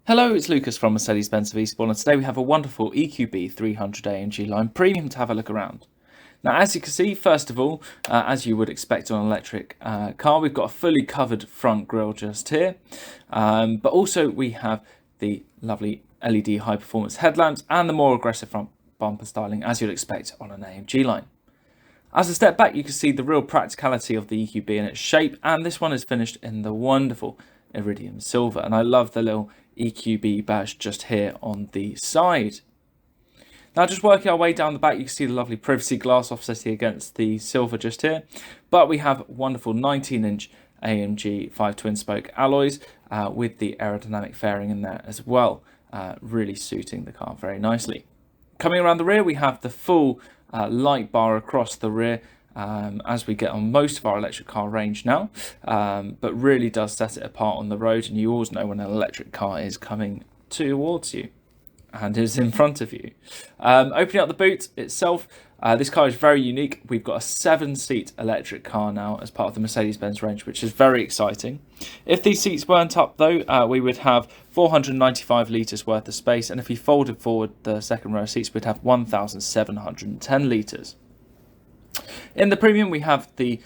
Hello, it's Lucas from Mercedes-Benz of Eastbourne, and today we have a wonderful EQB 300 AMG line premium to have a look around. Now, as you can see, first of all, as you would expect on an electric car, we've got a fully covered front grille just here, but also we have the lovely LED high-performance headlamps and the more aggressive front bumper styling, as you'd expect on an AMG line. As a step back, you can see the real practicality of the EQB in its shape, and this one is finished in the wonderful iridium silver, and I love the little EQB badge just here on the side. Now, just working our way down the back, you can see the lovely privacy glass offsetting against the silver just here, but we have wonderful 19-inch AMG 5 twin-spoke alloys with the aerodynamic fairing in there as well, really suiting the car very nicely. Coming around the rear, we have the full light bar across the rear, as we get on most of our electric car range now, but really does set it apart on the road, and you always know when an electric car is coming towards you and is in front of you. Opening up the boot itself, this car is very unique. We've got a 7-seat electric car now as part of the Mercedes-Benz range, which is very exciting. If these seats weren't up though, we would have 495 litres worth of space, and if we folded forward the second row of seats, we'd have 1,710 litres. In the premium, we have the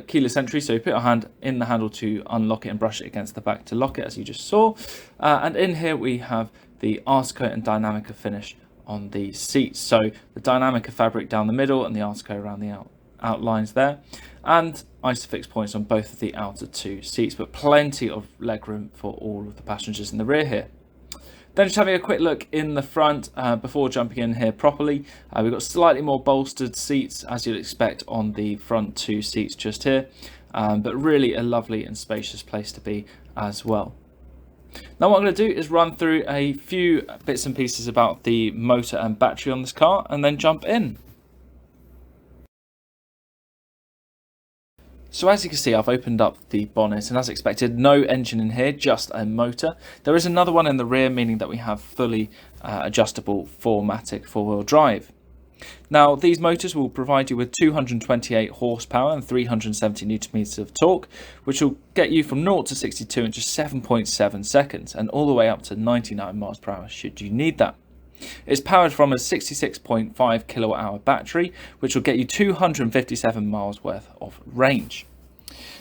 keyless entry, so you put your hand in the handle to unlock it and brush it against the back to lock it, as you just saw. And in here, we have the Artico and Dynamica finish on the seats. So the Dynamica fabric down the middle and the Artico around the outlines there. And Isofix points on both of the outer two seats, but plenty of legroom for all of the passengers in the rear here. Then just having a quick look in the front before jumping in here properly. We've got slightly more bolstered seats, as you'd expect on the front two seats just here, but really a lovely and spacious place to be as well. Now what I'm going to do is run through a few bits and pieces about the motor and battery on this car and then jump in. So as you can see, I've opened up the bonnet, and as expected, no engine in here, just a motor. There is another one in the rear, meaning that we have fully adjustable 4MATIC four-wheel drive. Now, these motors will provide you with 228 horsepower and 370 newton meters of torque, which will get you from 0 to 62 in just 7.7 seconds, and all the way up to 99 miles per hour should you need that. It's powered from a 66.5 kilowatt hour battery, which will get you 257 miles worth of range.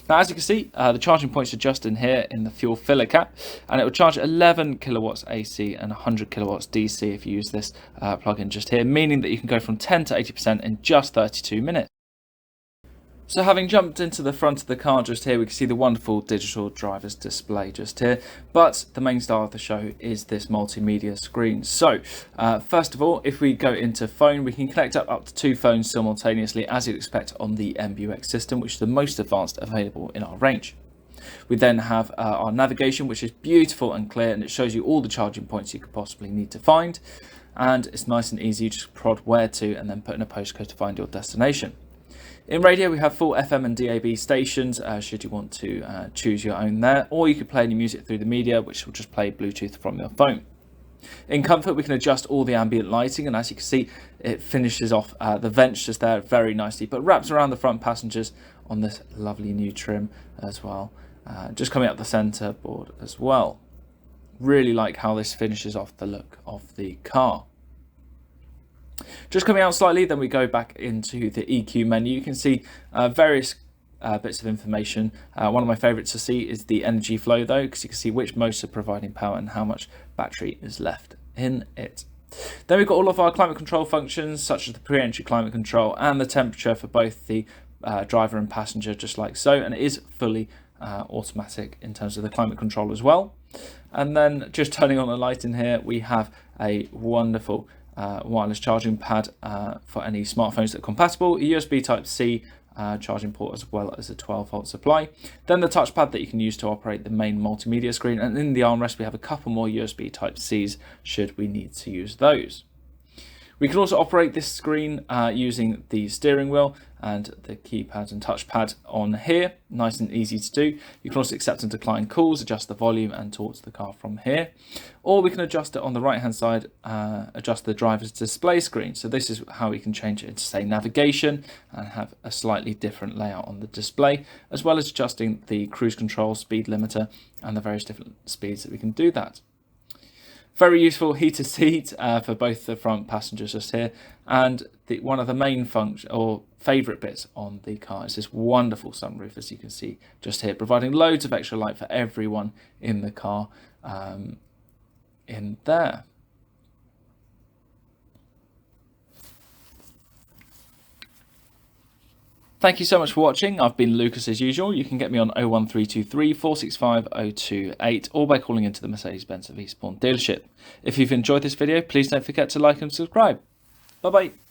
Now, as you can see, the charging points are just in here in the fuel filler cap, and it will charge 11 kilowatts AC and 100 kilowatts DC if you use this plug-in just here, meaning that you can go from 10 to 80% in just 32 minutes. So having jumped into the front of the car just here, we can see the wonderful digital driver's display just here, but the main star of the show is this multimedia screen. So first of all, if we go into phone, we can connect up to 2 phones simultaneously, as you'd expect on the MBUX system, which is the most advanced available in our range. We then have our navigation, which is beautiful and clear, and it shows you all the charging points you could possibly need to find, and it's nice and easy. You just prod where to and then put in a postcode to find your destination. In radio, we have full FM and DAB stations, should you want to choose your own there, or you could play any music through the media, which will just play Bluetooth from your phone. In comfort, we can adjust all the ambient lighting, and as you can see, it finishes off the vents just there very nicely, but wraps around the front passengers on this lovely new trim as well, just coming up the centre board as well. Really like how this finishes off the look of the car. Just coming out slightly, then we go back into the EQ menu. You can see various bits of information. One of my favourites to see is the energy flow though, because you can see which motors are providing power and how much battery is left in it. Then we've got all of our climate control functions, such as the pre-entry climate control and the temperature for both the driver and passenger, just like so, and it is fully automatic in terms of the climate control as well. And then just turning on the light in here, we have a wonderful wireless charging pad for any smartphones that are compatible, a USB Type-C charging port, as well as a 12-volt supply. Then the touchpad that you can use to operate the main multimedia screen, and in the armrest we have a couple more USB Type-Cs should we need to use those. We can also operate this screen using the steering wheel and the keypad and touchpad on here, nice and easy to do. You can also accept and decline calls, adjust the volume and talk to the car from here. Or we can adjust it on the right hand side, adjust the driver's display screen. So this is how we can change it into, say, navigation and have a slightly different layout on the display, as well as adjusting the cruise control, speed limiter and the various different speeds that we can do that. Very useful heated seat for both the front passengers just here, and one of the main function or favourite bits on the car is this wonderful sunroof, as you can see just here, providing loads of extra light for everyone in the car in there. Thank you so much for watching. I've been Lucas as usual. You can get me on 01323 465 028 or by calling into the Mercedes-Benz of Eastbourne dealership. If you've enjoyed this video, please don't forget to like and subscribe. Bye bye.